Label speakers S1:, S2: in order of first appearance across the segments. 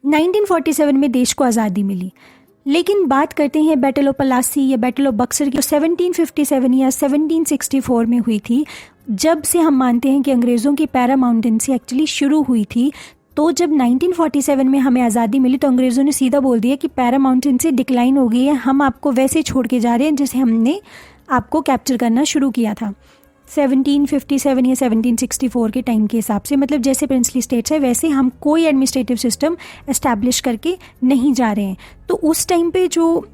S1: 1947 में देश को आज़ादी मिली, लेकिन बात करते हैं बैटल ऑफ पलासी या बैटल ऑफ बक्सर की, 1757 या 1764 में हुई थी। जब से हम मानते हैं कि अंग्रेज़ों की पैरामाउंटेंसी एक्चुअली शुरू हुई थी, तो जब 1947 में हमें आज़ादी मिली तो अंग्रेज़ों ने सीधा बोल दिया कि पैरामाउंटेंसी डिक्लाइन हो गई है, हम आपको वैसे छोड़ के जा रहे हैं जैसे हमने आपको कैप्चर करना शुरू किया था 1757 या 1764 के टाइम के हिसाब से। मतलब जैसे प्रिंसली स्टेट्स है वैसे हम कोई एडमिनिस्ट्रेटिव सिस्टम एस्टैब्लिश करके नहीं जा रहे हैं। तो उस टाइम पे जो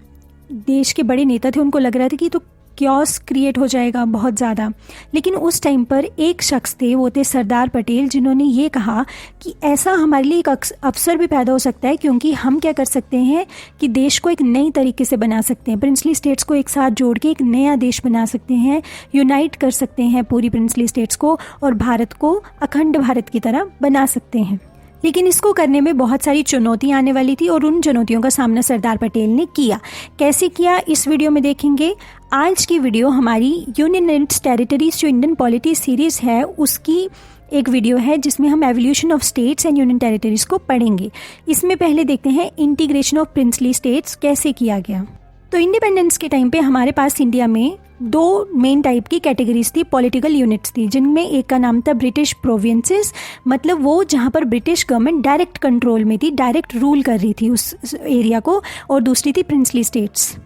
S1: देश के बड़े नेता थे उनको लग रहा था कि तो क्योस क्रिएट हो जाएगा बहुत ज़्यादा, लेकिन उस टाइम पर एक शख्स थे, वो थे सरदार पटेल, जिन्होंने ये कहा कि ऐसा हमारे लिए एक अवसर भी पैदा हो सकता है, क्योंकि हम क्या कर सकते हैं कि देश को एक नई तरीके से बना सकते हैं, प्रिंसली स्टेट्स को एक साथ जोड़ के एक नया देश बना सकते हैं, यूनाइट कर सकते हैं पूरी प्रिंसली स्टेट्स को और भारत को अखंड भारत की तरह बना सकते हैं। लेकिन इसको करने में बहुत सारी चुनौतियां आने वाली थी और उन चुनौतियों का सामना सरदार पटेल ने किया। कैसे किया इस वीडियो में देखेंगे। आज की वीडियो हमारी यूनियन एंड टेरिटरीज जो इंडियन पॉलिटी सीरीज़ है उसकी एक वीडियो है, जिसमें हम evolution of states and union territories को पढ़ेंगे। इसमें पहले देखते हैं इंटीग्रेशन ऑफ प्रिंसली स्टेट्स कैसे किया गया। तो इंडिपेंडेंस के टाइम पे हमारे पास इंडिया में दो मेन टाइप की कैटेगरीज थी, पॉलिटिकल यूनिट्स थी, जिनमें एक का नाम था ब्रिटिश प्रोविंसेस, मतलब वो जहाँ पर ब्रिटिश गवर्नमेंट डायरेक्ट कंट्रोल में थी, डायरेक्ट रूल कर रही थी उस एरिया को, और दूसरी थी प्रिंसली स्टेट्स।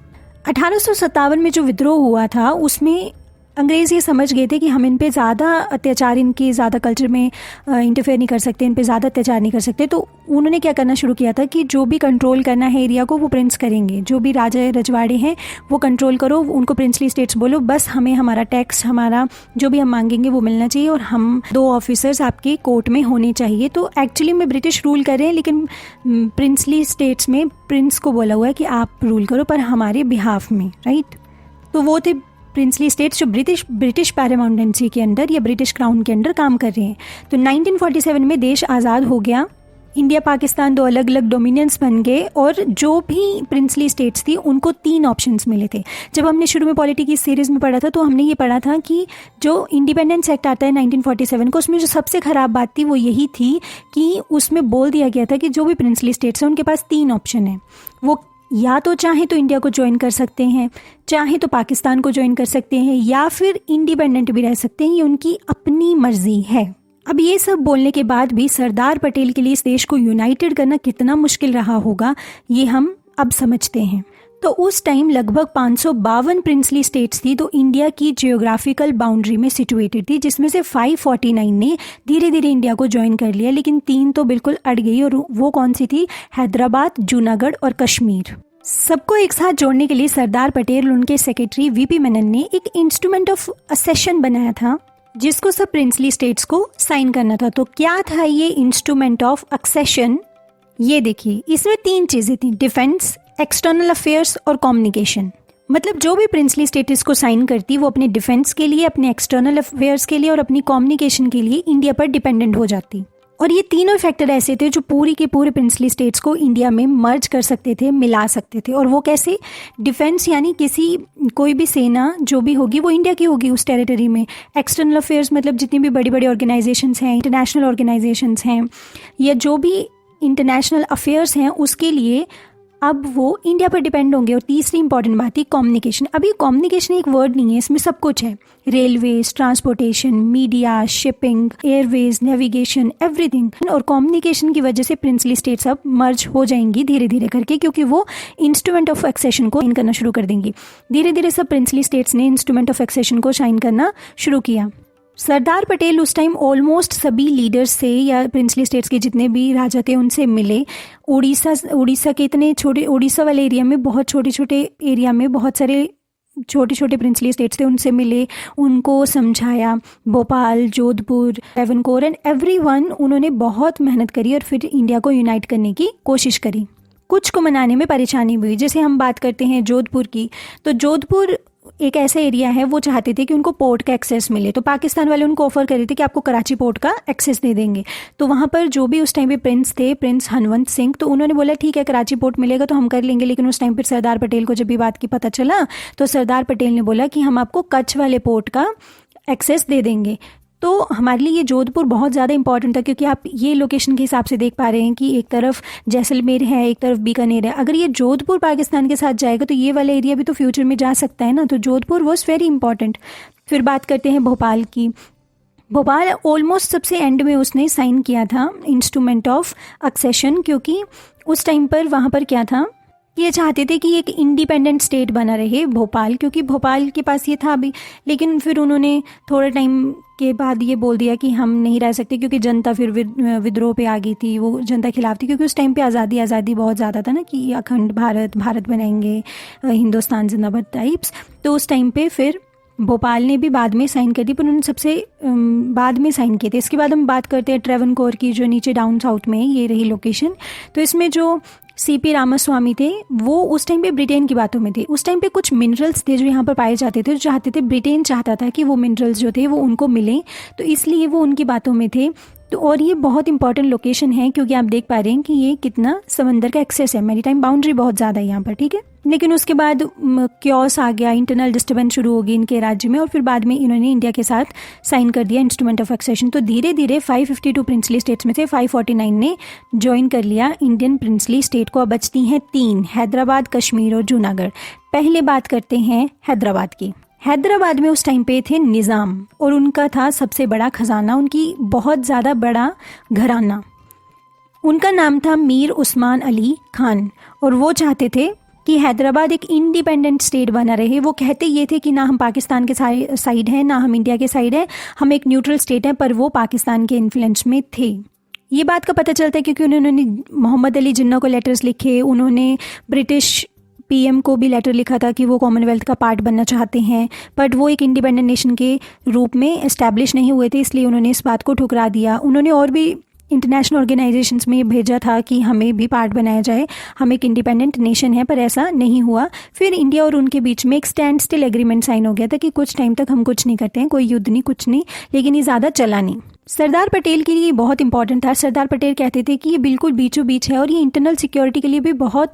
S1: 1857 में जो विद्रोह हुआ था उसमें अंग्रेज़ ये समझ गए थे कि हम इन पे ज़्यादा अत्याचार, इनके ज़्यादा कल्चर में इंटरफेयर नहीं कर सकते, इन पे ज़्यादा अत्याचार नहीं कर सकते। तो उन्होंने क्या करना शुरू किया था कि जो भी कंट्रोल करना है एरिया को वो प्रिंस करेंगे, जो भी राजा रजवाड़े हैं वो कंट्रोल करो, उनको प्रिंसली स्टेट्स बोलो, बस हमें हमारा टैक्स, हमारा जो भी हम मांगेंगे वो मिलना चाहिए, और हम 2 ऑफिसर्स आपके कोर्ट में होने चाहिए। तो एक्चुअली में ब्रिटिश रूल कर रहे हैं, लेकिन प्रिंसली स्टेट्स में प्रिंस को बोला हुआ है कि आप रूल करो पर हमारे बिहाफ में, राइट। तो वो थे प्रिंसली स्टेट्स जो ब्रिटिश पैरामाउंटेंसी के अंडर या ब्रिटिश क्राउन के अंडर काम कर रहे हैं। तो 1947 में देश आज़ाद हो गया, इंडिया पाकिस्तान 2 अलग अलग डोमिनियंस बन गए, और जो भी प्रिंसली स्टेट्स थी उनको 3 ऑप्शंस मिले थे। जब हमने शुरू में पॉलिटी की सीरीज़ में पढ़ा था तो हमने ये पढ़ा था कि जो इंडिपेंडेंस एक्ट आता है 1947 को, उसमें जो सबसे ख़राब बात थी वो यही थी कि उसमें बोल दिया गया था कि जो भी प्रिंसली स्टेट्स हैं उनके पास 3 ऑप्शन है। वो या तो चाहे तो इंडिया को ज्वाइन कर सकते हैं, चाहे तो पाकिस्तान को ज्वाइन कर सकते हैं, या फिर इंडिपेंडेंट भी रह सकते हैं, ये उनकी अपनी मर्जी है। अब ये सब बोलने के बाद भी सरदार पटेल के लिए इस देश को यूनाइटेड करना कितना मुश्किल रहा होगा ये हम अब समझते हैं। तो उस टाइम लगभग 552 प्रिंसली स्टेट्स थी, तो इंडिया की जियोग्राफिकल बाउंड्री में सिचुएटेड थी, जिसमें से 549 ने धीरे धीरे इंडिया को ज्वाइन कर लिया, लेकिन 3 तो बिल्कुल अड़ गई, और वो कौन सी थी? हैदराबाद, जूनागढ़ और कश्मीर। सबको एक साथ जोड़ने के लिए सरदार पटेल और उनके सेक्रेटरी वीपी मेनन ने एक इंस्ट्रूमेंट ऑफ असेशन बनाया था, जिसको सब प्रिंसली स्टेट्स को साइन करना था। तो क्या था ये इंस्ट्रूमेंट ऑफ एक्सेशन? ये देखिए, इसमें 3 चीज़ें थी, डिफेंस, एक्सटर्नल अफेयर्स और कम्युनिकेशन। मतलब जो भी प्रिंसली स्टेट इसको साइन करती वो अपने डिफेंस के लिए, अपने एक्सटर्नल अफेयर्स के लिए और अपनी कम्युनिकेशन के लिए इंडिया पर डिपेंडेंट हो जाती। और ये तीनों फैक्टर ऐसे थे जो पूरी के पूरे प्रिंसली स्टेट्स को इंडिया में मर्ज कर सकते थे, मिला सकते थे। और वो कैसे? डिफेंस यानी कोई भी सेना जो भी होगी वो इंडिया की होगी उस टेरिटरी में। एक्सटर्नल अफेयर्स मतलब जितनी भी बड़ी बड़ी ऑर्गेनाइजेशंस हैं, इंटरनेशनल ऑर्गेनाइजेशंस हैं, या जो भी इंटरनेशनल अफेयर्स हैं उसके लिए अब वो इंडिया पर डिपेंड होंगे। और तीसरी इंपॉर्टेंट बात है कम्युनिकेशन। अभी कम्युनिकेशन एक वर्ड नहीं है, इसमें सब कुछ है, railways, transportation, media, shipping, Airways, navigation, everything. और कम्युनिकेशन की वजह से प्रिंसली स्टेट्स अब मर्ज हो जाएंगी धीरे धीरे करके, क्योंकि वो इंस्ट्रूमेंट ऑफ एक्सेशन को साइन करना शुरू कर देंगी। धीरे धीरे सब प्रिंसली स्टेट्स ने इंस्ट्रूमेंट ऑफ एक्सेशन को साइन करना शुरू किया। सरदार पटेल उस टाइम ऑलमोस्ट सभी लीडर्स से या प्रिंसली स्टेट्स के जितने भी राजा थे उनसे मिले। उड़ीसा के इतने छोटे, उड़ीसा वाले एरिया में बहुत छोटे छोटे एरिया में बहुत सारे छोटे छोटे प्रिंसली स्टेट्स थे, उनसे मिले, उनको समझाया। भोपाल, जोधपुर, ट्रैवनकोर एंड एवरीवन, उन्होंने बहुत मेहनत करी और फिर इंडिया को यूनाइट करने की कोशिश करी। कुछ को मनाने में परेशानी हुई। जैसे हम बात करते हैं जोधपुर की, तो जोधपुर एक ऐसा एरिया है, वो चाहते थे कि उनको पोर्ट का एक्सेस मिले, तो पाकिस्तान वाले उनको ऑफर कर रहे थे कि आपको कराची पोर्ट का एक्सेस दे देंगे। तो वहाँ पर जो भी उस टाइम पे प्रिंस थे, प्रिंस हनवंत सिंह, तो उन्होंने बोला ठीक है कराची पोर्ट मिलेगा तो हम कर लेंगे। लेकिन उस टाइम पर सरदार पटेल को जब भी बात की पता चला तो सरदार पटेल ने बोला कि हम आपको कच्छ वाले पोर्ट का एक्सेस दे देंगे। तो हमारे लिए ये जोधपुर बहुत ज़्यादा इंपॉर्टेंट था, क्योंकि आप ये लोकेशन के हिसाब से देख पा रहे हैं कि एक तरफ जैसलमेर है, एक तरफ बीकानेर है। अगर ये जोधपुर पाकिस्तान के साथ जाएगा तो ये वाला एरिया भी तो फ्यूचर में जा सकता है ना, तो जोधपुर वॉज वेरी इंपॉर्टेंट। फिर बात करते हैं भोपाल की। भोपाल ऑलमोस्ट सबसे एंड में उसने साइन किया था इंस्ट्रूमेंट ऑफ एक्सेशन, क्योंकि उस टाइम पर वहाँ पर क्या था, ये चाहते थे कि एक इंडिपेंडेंट स्टेट बना रहे भोपाल, क्योंकि भोपाल के पास ये था अभी। लेकिन फिर उन्होंने थोड़े टाइम के बाद ये बोल दिया कि हम नहीं रह सकते, क्योंकि जनता फिर विद्रोह पे आ गई थी, वो जनता खिलाफ थी, क्योंकि उस टाइम पे आज़ादी बहुत ज़्यादा था ना, कि अखंड भारत बनाएंगे, हिंदुस्तान जिंदाबाद टाइप्स। तो उस टाइम पे फिर भोपाल ने भी बाद में साइन कर दी, पर उन्होंने सबसे बाद में साइन किए थे। इसके बाद हम बात करते हैं ट्रेवनकोर की, जो नीचे डाउन साउथ में है, ये रही लोकेशन। तो इसमें जो सीपी रामास्वामी थे वो उस टाइम पे ब्रिटेन की बातों में थे। उस टाइम पे कुछ मिनरल्स थे जो यहाँ पर पाए जाते थे, जो चाहते थे, ब्रिटेन चाहता था कि वो मिनरल्स जो थे वो उनको मिलें, तो इसलिए वो उनकी बातों में थे। तो और ये बहुत इंपॉर्टेंट लोकेशन है, क्योंकि आप देख पा रहे हैं कि ये कितना समंदर का एक्सेस है, मैरीटाइम बाउंड्री बहुत ज़्यादा है यहाँ पर, ठीक है। लेकिन उसके बाद क्योस आ गया, इंटरनल डिस्टर्बेंस शुरू हो गई इनके राज्य में, और फिर बाद में इन्होंने इंडिया के साथ साइन कर दिया इंस्ट्रूमेंट ऑफ एक्सेशन। तो धीरे धीरे 552 प्रिंसली स्टेट्स में से 549 ने ज्वाइन कर लिया इंडियन प्रिंसली स्टेट को। अब बचती हैं 3, हैदराबाद, कश्मीर और जूनागढ़। पहले बात करते हैं हैदराबाद की। हैदराबाद में उस टाइम पे थे निज़ाम, और उनका था सबसे बड़ा खजाना, उनकी बहुत ज़्यादा बड़ा घराना। उनका नाम था मीर उस्मान अली खान, और वो चाहते थे कि हैदराबाद एक इंडिपेंडेंट स्टेट बना रहे। वो कहते ये थे कि ना हम पाकिस्तान के साइड हैं, ना हम इंडिया के साइड हैं, हम एक न्यूट्रल स्टेट हैं, पर वो पाकिस्तान के इन्फ्लुएंस में थे। ये बात का पता चलता है क्योंकि उन्होंने मोहम्मद अली जिन्ना को लेटर्स लिखे, उन्होंने ब्रिटिश पीएम को भी लेटर लिखा था कि वो कॉमनवेल्थ का पार्ट बनना चाहते हैं, बट वो एक इंडिपेंडेंट नेशन के रूप में एस्टैब्लिश नहीं हुए थे, इसलिए उन्होंने इस बात को ठुकरा दिया। उन्होंने और भी इंटरनेशनल ऑर्गेनाइजेशंस में भेजा था कि हमें भी पार्ट बनाया जाए, हम एक इंडिपेंडेंट नेशन है, पर ऐसा नहीं हुआ। फिर इंडिया और उनके बीच में एक स्टैंड स्टिल एग्रीमेंट साइन हो गया था कि कुछ टाइम तक हम कुछ नहीं करते हैं, कोई युद्ध नहीं, कुछ नहीं, लेकिन ये ज़्यादा चला नहीं। सरदार पटेल के लिए बहुत इंपॉर्टेंट था। सरदार पटेल कहते थे कि ये बिल्कुल बीचों बीच है, और ये इंटरनल सिक्योरिटी के लिए भी बहुत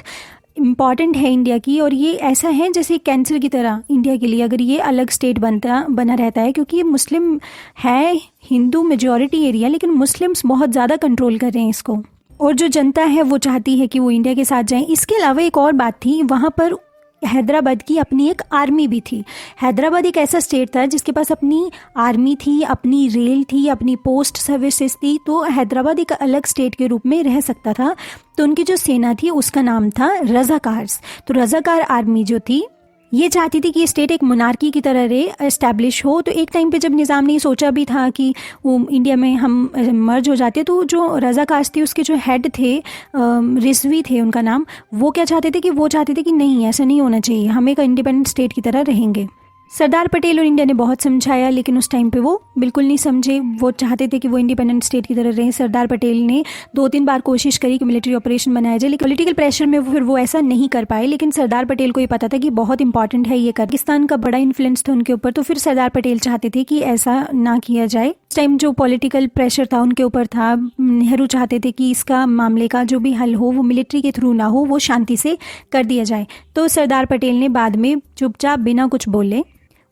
S1: इम्पॉर्टेंट है इंडिया की, और ये ऐसा है जैसे कैंसर की तरह इंडिया के लिए, अगर ये अलग स्टेट बना रहता है, क्योंकि ये मुस्लिम है, हिंदू मेजॉरिटी एरिया, लेकिन मुस्लिम्स बहुत ज़्यादा कंट्रोल कर रहे हैं इसको, और जो जनता है वो चाहती है कि वो इंडिया के साथ जाएं। इसके अलावा एक और बात थी, वहाँ पर हैदराबाद की अपनी एक आर्मी भी थी। हैदराबाद एक ऐसा स्टेट था जिसके पास अपनी आर्मी थी, अपनी रेल थी, अपनी पोस्ट सर्विसेज थी, तो हैदराबाद एक अलग स्टेट के रूप में रह सकता था। तो उनकी जो सेना थी उसका नाम था रज़ाकार्स। तो रज़ाकार आर्मी जो थी ये चाहती थी कि ये स्टेट एक मोनार्की की तरह रहे, एस्टैब्लिश हो। तो एक टाइम पे जब निज़ाम ने सोचा भी था कि वो इंडिया में हम मर्ज हो जाते, तो जो रज़ाकार्स थी उसके जो हेड थे, रिजवी थे उनका नाम, वो क्या चाहते थे कि वो चाहते थे कि नहीं, ऐसा नहीं होना चाहिए, हम एक इंडिपेंडेंट स्टेट की तरह रहेंगे। सरदार पटेल और इंडिया ने बहुत समझाया, लेकिन उस टाइम पे वो बिल्कुल नहीं समझे। वो चाहते थे कि वो इंडिपेंडेंट स्टेट की तरह रहें। सरदार पटेल ने 2-3 बार कोशिश करी कि मिलिट्री ऑपरेशन बनाया जाए, लेकिन पॉलिटिकल प्रेशर में फिर वो ऐसा नहीं कर पाए। लेकिन सरदार पटेल को ये पता था कि बहुत इंपॉर्टेंट है ये कर, पाकिस्तान का बड़ा इन्फ्लुएंस था उनके ऊपर, तो फिर सरदार पटेल चाहते थे कि ऐसा ना किया जाए। उस टाइम जो पॉलिटिकल प्रेशर था उनके ऊपर था, नेहरू चाहते थे कि इसका मामले का जो भी हल हो वो मिलिट्री के थ्रू ना हो, वो शांति से कर दिया जाए। तो सरदार पटेल ने बाद में चुपचाप बिना कुछ बोले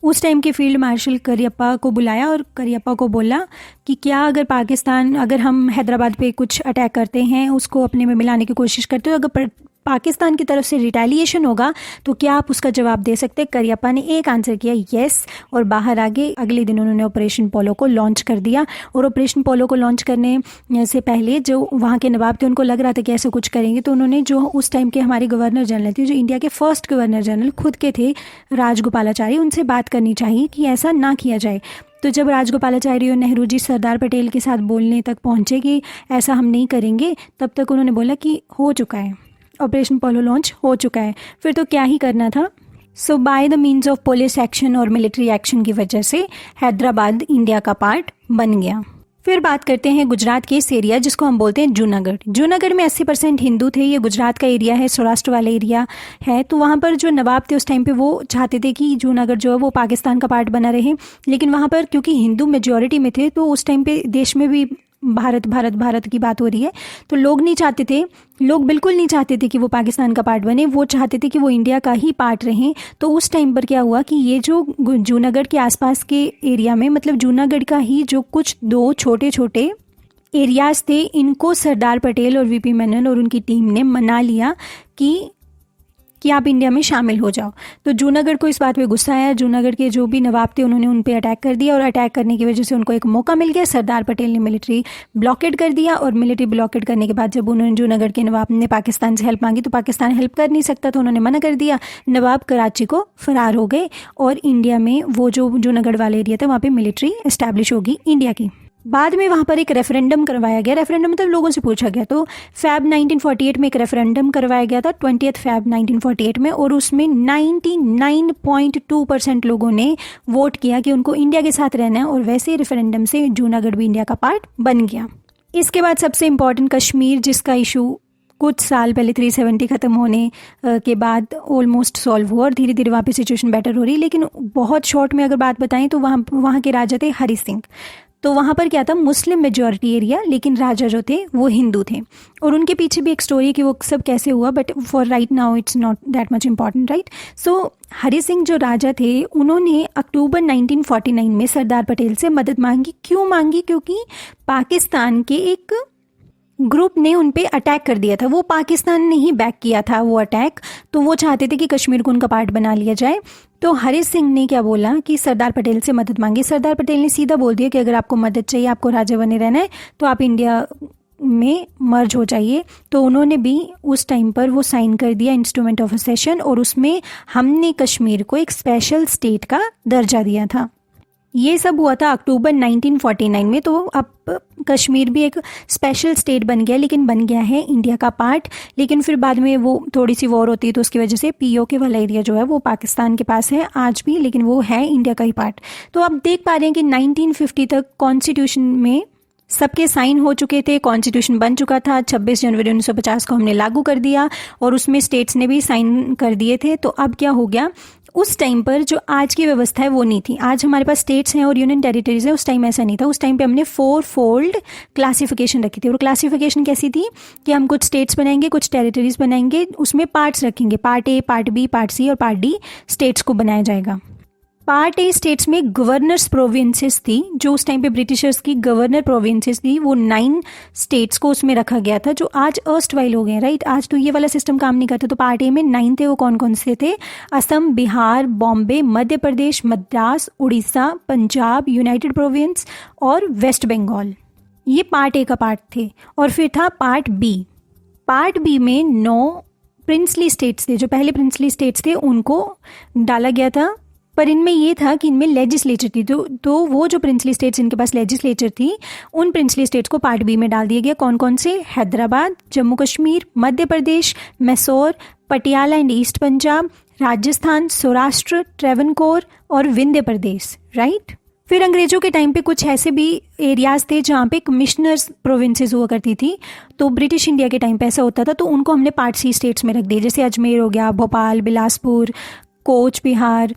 S1: उस टाइम के फील्ड मार्शल करियप्पा को बुलाया, और करियप्पा को बोला कि क्या अगर हम हैदराबाद पे कुछ अटैक करते हैं, उसको अपने में मिलाने की कोशिश करते हो, अगर पाकिस्तान की तरफ से रिटेलिएशन होगा तो क्या आप उसका जवाब दे सकते हैं? करियप्पा ने एक आंसर किया, येस, और बाहर आगे अगले दिन उन्होंने ऑपरेशन पोलो को लॉन्च कर दिया। और ऑपरेशन पोलो को लॉन्च करने से पहले जो वहाँ के नवाब थे उनको लग रहा था कि ऐसे कुछ करेंगे, तो उन्होंने जो उस टाइम के हमारे गवर्नर जनरल थे, जो इंडिया के फर्स्ट गवर्नर जनरल खुद के थे, राजगोपालाचारी, उनसे बात करनी चाहिए कि ऐसा ना किया जाए। तो जब राजगोपालाचारी और नेहरू जी सरदार पटेल के साथ बोलने तक पहुँचे कि ऐसा हम नहीं करेंगे, तब तक उन्होंने बोला कि हो चुका है, ऑपरेशन पोलो लॉन्च हो चुका है, फिर तो क्या ही करना था। So by the means of police action और मिलिट्री एक्शन की वजह से हैदराबाद इंडिया का पार्ट बन गया। फिर बात करते हैं गुजरात के इस एरिया जिसको हम बोलते हैं जूनागढ़। जूनागढ़ में 80% हिंदू थे। ये गुजरात का एरिया है, सौराष्ट्र वाला एरिया है। तो वहाँ पर जो नवाब थे उस टाइम पे वो चाहते थे कि जूनागढ़ जो है वो पाकिस्तान का पार्ट बना रहे, लेकिन वहाँ पर क्योंकि हिंदू मेजॉरिटी में थे तो उस टाइम पे देश में भी भारत भारत भारत की बात हो रही है, तो लोग नहीं चाहते थे, लोग बिल्कुल नहीं चाहते थे कि वो पाकिस्तान का पार्ट बने, वो चाहते थे कि वो इंडिया का ही पार्ट रहें। तो उस टाइम पर क्या हुआ कि ये जो जूनागढ़ के आसपास के एरिया में, मतलब जूनागढ़ का ही जो कुछ 2 छोटे छोटे एरियाज़ थे, इनको सरदार पटेल और वीपी मेनन और उनकी टीम ने मना लिया कि आप इंडिया में शामिल हो जाओ। तो जूनागढ़ को इस बात पे गुस्सा आया। जूनागढ़ के जो भी नवाब थे उन्होंने उन पे अटैक कर दिया, और अटैक करने की वजह से उनको एक मौका मिल गया। सरदार पटेल ने मिलिट्री ब्लॉकेड कर दिया, और मिलिट्री ब्लॉकेड करने के बाद जब उन्होंने जूनागढ़ के नवाब ने पाकिस्तान से हेल्प मांगी तो पाकिस्तान हेल्प कर नहीं सकता, तो उन्होंने मना कर दिया। नवाब कराची को फरार हो गए, और इंडिया में वो जो जूनागढ़ वाला एरिया था वहाँ पर मिलिट्री इस्टेब्लिश होगी इंडिया की। बाद में वहाँ पर एक रेफरेंडम करवाया गया। रेफरेंडम मतलब लोगों से पूछा गया। तो फ़ैब 1948 में एक रेफरेंडम करवाया गया था, 20 फ़ैब 1948 में, और उसमें 99.2% लोगों ने वोट किया कि उनको इंडिया के साथ रहना है, और वैसे रेफरेंडम से जूनागढ़ भी इंडिया का पार्ट बन गया। इसके बाद सबसे इम्पॉर्टेंट कश्मीर, जिसका इशू कुछ साल पहले 370 ख़त्म होने के बाद ऑलमोस्ट सॉल्व हुआ, और धीरे धीरे वहाँ पे सिचुएशन बेटर हो रही। लेकिन बहुत शॉर्ट में अगर बात बताएं तो वहाँ के राजा थे हरि सिंह। तो वहाँ पर क्या था, मुस्लिम मेजॉरिटी एरिया, लेकिन राजा जो थे वो हिंदू थे, और उनके पीछे भी एक स्टोरी है कि वो सब कैसे हुआ, but for right now it's not that much important, right. So Hari Singh जो राजा थे उन्होंने अक्टूबर 1949 में सरदार पटेल से मदद मांगी। क्यों मांगी? क्योंकि पाकिस्तान के एक ग्रुप ने उन पे अटैक कर दिया था। वो पाकिस्तान ने ही बैक किया था वो अटैक, तो वो चाहते थे कि कश्मीर को उनका पार्ट बना लिया जाए। तो हरि सिंह ने क्या बोला कि सरदार पटेल से मदद मांगी। सरदार पटेल ने सीधा बोल दिया कि अगर आपको मदद चाहिए, आपको राजा बने रहना है, तो आप इंडिया में मर्ज हो जाइए। तो उन्होंने भी उस टाइम पर वो साइन कर दिया इंस्ट्रूमेंट ऑफ असेशन, और उसमें हमने कश्मीर को एक स्पेशल स्टेट का दर्जा दिया था। ये सब हुआ था अक्टूबर 1949 में। तो अब कश्मीर भी एक स्पेशल स्टेट बन गया, लेकिन बन गया है इंडिया का पार्ट। लेकिन फिर बाद में वो थोड़ी सी वॉर होती है, तो उसकी वजह से पीओके वाला एरिया जो है वो पाकिस्तान के पास है आज भी, लेकिन वो है इंडिया का ही पार्ट। तो आप देख पा रहे हैं कि 1950 तक कॉन्स्टिट्यूशन में सबके साइन हो चुके थे, कॉन्स्टिट्यूशन बन चुका था। 26 जनवरी 1950 को हमने लागू कर दिया, और उसमें स्टेट्स ने भी साइन कर दिए थे। तो अब क्या हो गया, उस टाइम पर जो आज की व्यवस्था है वो नहीं थी। आज हमारे पास स्टेट्स हैं और यूनियन टेरिटरीज है, उस टाइम ऐसा नहीं था। उस टाइम पे हमने 4 फोल्ड क्लासिफिकेशन रखी थी, और क्लासिफिकेशन कैसी थी कि हम कुछ स्टेट्स बनाएंगे, कुछ टेरिटरीज बनाएंगे, उसमें पार्ट्स रखेंगे, part A, part B, part C और पार्ट डी स्टेट्स को बनाया जाएगा। पार्ट ए स्टेट्स में गवर्नर्स प्रोविंसेस थी, जो उस टाइम पे ब्रिटिशर्स की गवर्नर प्रोविंसेस थी, वो 9 स्टेट्स को उसमें रखा गया था, जो आज अर्स्ट वाइल हो गए, राइट। आज तो ये वाला सिस्टम काम नहीं करता। तो पार्ट ए में 9 थे, वो कौन कौन से थे? असम, बिहार, बॉम्बे, मध्य प्रदेश, मद्रास, उड़ीसा, पंजाब, यूनाइटेड प्रोविंस और वेस्ट बंगाल। ये पार्ट ए का पार्ट थे। और फिर था पार्ट बी। पार्ट बी में 9 प्रिंसली स्टेट्स थे, जो पहले प्रिंसली स्टेट्स थे उनको डाला गया था, पर इनमें ये था कि इनमें लेजिस्लेचर थी। तो वो जो प्रिंसली स्टेट्स इनके पास लेजिस्लेचर थी, उन प्रिंसली स्टेट्स को पार्ट बी में डाल दिया गया। कौन कौन से? हैदराबाद, जम्मू कश्मीर, मध्य प्रदेश, मैसूर, पटियाला एंड ईस्ट पंजाब, राजस्थान, सौराष्ट्र, ट्रेवनकोर और विंध्य प्रदेश, राइट। फिर अंग्रेजों के टाइम पे कुछ ऐसे भी एरियाज थे जहाँ पे कमिश्नर्स प्रोविंसेस हुआ करती थी। तो ब्रिटिश इंडिया के टाइम पे ऐसा होता था, तो उनको हमने पार्ट सी स्टेट्स में रख दिया। जैसे अजमेर हो गया, भोपाल, बिलासपुर, कोच बिहार,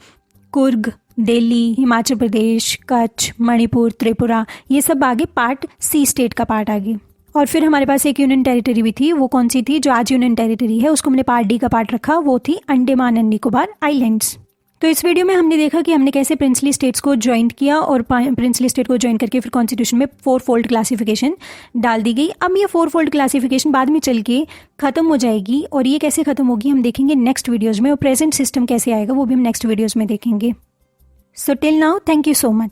S1: कुर्ग, दिल्ली, हिमाचल प्रदेश, कच्छ, मणिपुर, त्रिपुरा, ये सब आगे पार्ट सी स्टेट का पार्ट आगे। और फिर हमारे पास एक यूनियन टेरिटरी भी थी, वो कौन सी थी? जो आज यूनियन टेरिटरी है, उसको हमने पार्ट डी का पार्ट रखा, वो थी अंडमान एंड निकोबार आइलैंड्स। तो इस वीडियो में हमने देखा कि हमने कैसे प्रिंसली स्टेट्स को ज्वाइन किया, और प्रिंसली स्टेट को ज्वाइन करके फिर कॉन्स्टिट्यूशन में 4 फोल्ड क्लासिफिकेशन डाल दी गई। अब ये 4 फोल्ड क्लासिफिकेशन बाद में चल के खत्म हो जाएगी, और ये कैसे खत्म होगी हम देखेंगे नेक्स्ट वीडियोज़ में, और प्रेजेंट सिस्टम कैसे आएगा वो भी हम नेक्स्ट वीडियोज़ में देखेंगे। So till now, thank you so much.